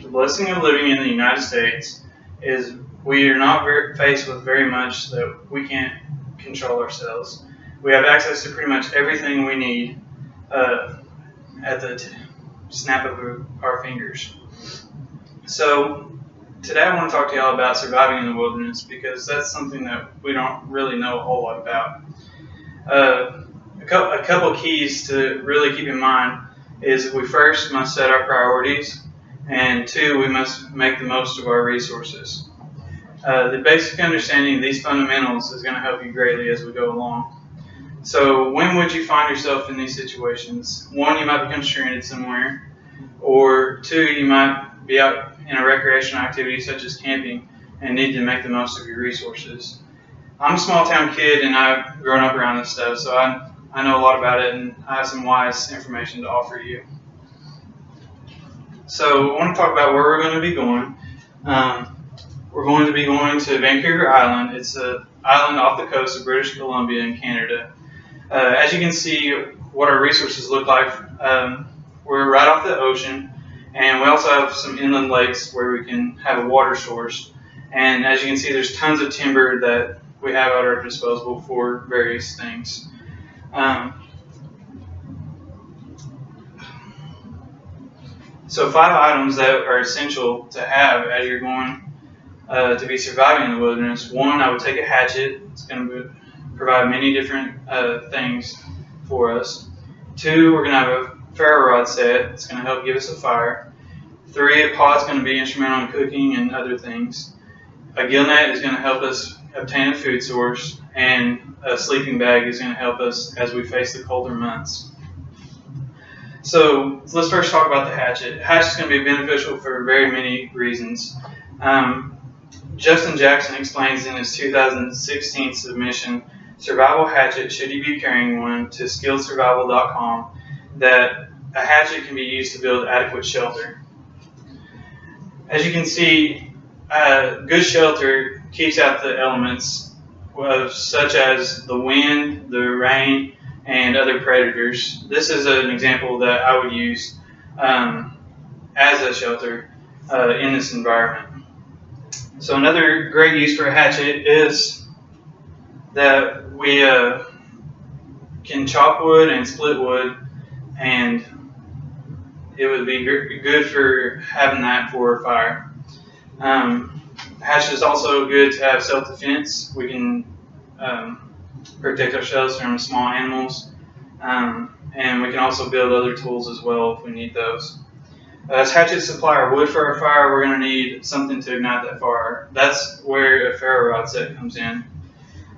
The blessing of living in the United States is we are not faced with very much that we can't control ourselves. We have access to pretty much everything we need at the snap of our fingers. So today I want to talk to y'all about surviving in the wilderness, because that's something that we don't really know a whole lot about. A couple keys to really keep in mind is we first must set our priorities, and two, we must make the most of our resources. The basic understanding of these fundamentals is going to help you greatly as we go along. So when would you find yourself in these situations? One, you might become stranded somewhere, or two, you might be out in a recreational activity such as camping and need to make the most of your resources. I'm a small town kid and I've grown up around this stuff, so I know a lot about it, and I have some wise information to offer you. So I want to talk about where we're going to be going. We're going to be going to Vancouver Island. It's an island off the coast of British Columbia in Canada. As you can see what our resources look like, we're right off the ocean, and we also have some inland lakes where we can have a water source. And as you can see, there's tons of timber that we have at our disposal for various things. So 5 items that are essential to have as you're going to be surviving in the wilderness. One, I would take a hatchet. It's going to provide many different things for us. Two, we're going to have a ferro rod set. It's going to help give us a fire. 3, a pot's going to be instrumental in cooking and other things. A gill net is going to help us obtain a food source, and a sleeping bag is going to help us as we face the colder months. So let's first talk about the hatchet. Hatchet is going to be beneficial for very many reasons. Justin Jackson explains in his 2016 submission, Survival Hatchet, Should You Be Carrying One, to skilledsurvival.com, that a hatchet can be used to build adequate shelter. As you can see, good shelter keeps out the elements such as the wind, the rain, and other predators. This is an example that I would use as a shelter in this environment. So another great use for a hatchet is that we can chop wood and split wood, and it would be good for having that for a fire. Hatchet is also good to have self-defense. We can protect ourselves from small animals, and we can also build other tools as well if we need those. As hatchets supply our wood for our fire, we're going to need something to ignite that fire. That's where a ferro rod set comes in.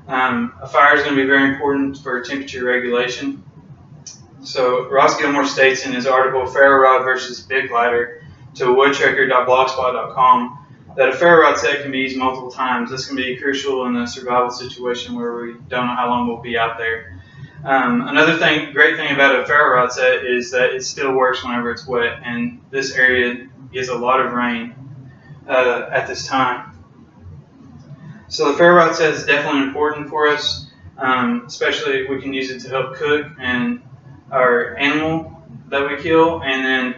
A fire is going to be very important for temperature regulation. So Ross Gilmore states in his article, Ferro Rod versus Big Lighter, to woodtrekker.blogspot.com, that a ferro rod set can be used multiple times. This can be crucial in a survival situation where we don't know how long we'll be out there. Another great thing about a ferro rod set is that it still works whenever it's wet, and this area gets a lot of rain at this time. So the ferro rod set is definitely important for us, especially if we can use it to help cook and our animal that we kill, and then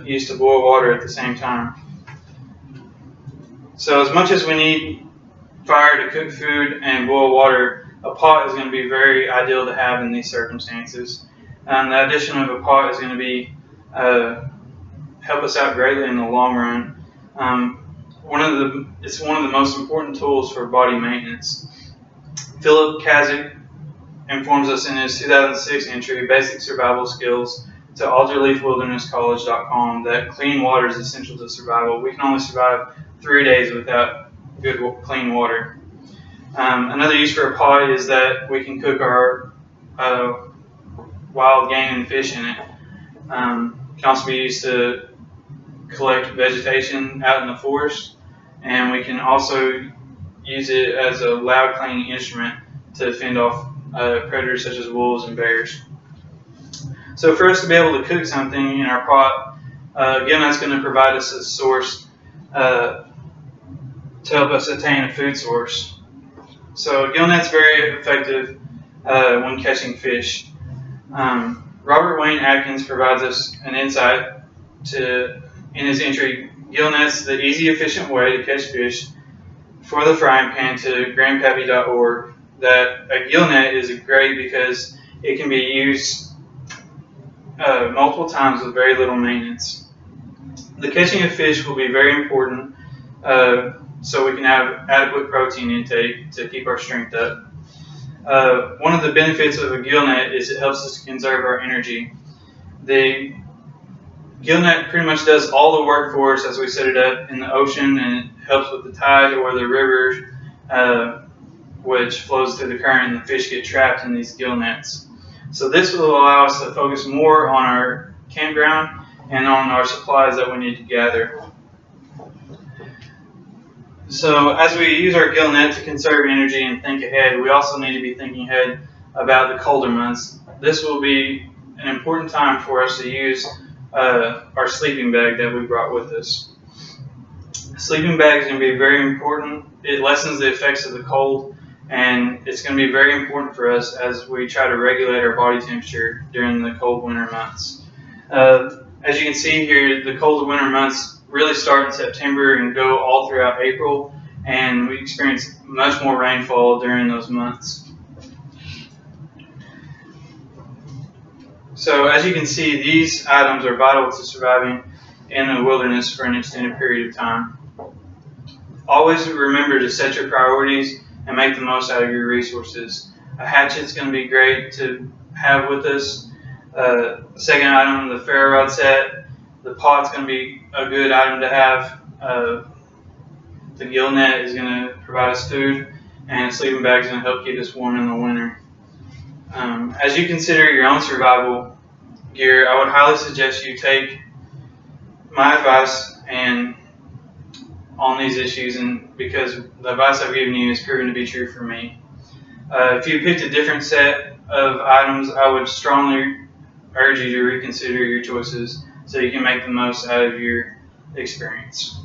use to boil water at the same time. So as much as we need fire to cook food and boil water, a pot is going to be very ideal to have in these circumstances. The addition of a pot is going to be help us out greatly in the long run. It's one of the most important tools for body maintenance. Philip Kazik informs us in his 2006 entry, Basic Survival Skills, to alderleafwildernesscollege.com, that clean water is essential to survival. We can only survive 3 days without good, clean water. Another use for a pot is that we can cook our wild game and fish in it. It can also be used to collect vegetation out in the forest, and we can also use it as a loud cleaning instrument to fend off predators such as wolves and bears. So for us to be able to cook something in our pot, again, that's going to provide us a source to help us attain a food source. So gill net's very effective when catching fish. Robert Wayne Atkins provides us an insight to in his entry, gill nets, the easy, efficient way to catch fish, for the frying pan, to grandpappy.org, that a gill net is great because it can be used multiple times with very little maintenance. The catching of fish will be very important so we can have adequate protein intake to keep our strength up. One of the benefits of a gill net is it helps us to conserve our energy. The gill net pretty much does all the work for us as we set it up in the ocean, and it helps with the tide or the river, which flows through the current, and the fish get trapped in these gill nets. So this will allow us to focus more on our campground and on our supplies that we need to gather. So as we use our gill net to conserve energy and think ahead, we also need to be thinking ahead about the colder months. This will be an important time for us to use our sleeping bag that we brought with us. The sleeping bag is going to be very important. It lessens the effects of the cold, and it's going to be very important for us as we try to regulate our body temperature during the cold winter months. As you can see here, the cold winter months really start in September and go all throughout April, and we experience much more rainfall during those months. So as you can see, these items are vital to surviving in the wilderness for an extended period of time. Always remember to set your priorities and make the most out of your resources. A hatchet's going to be great to have with us. The second item, the ferro rod set. The pot's going to be a good item to have. The gill net is going to provide us food, and a sleeping bag is going to help keep us warm in the winter. As you consider your own survival gear, I would highly suggest you take my advice and on these issues, and because the advice I've given you has proven to be true for me. If you picked a different set of items, I would strongly urge you to reconsider your choices so you can make the most out of your experience.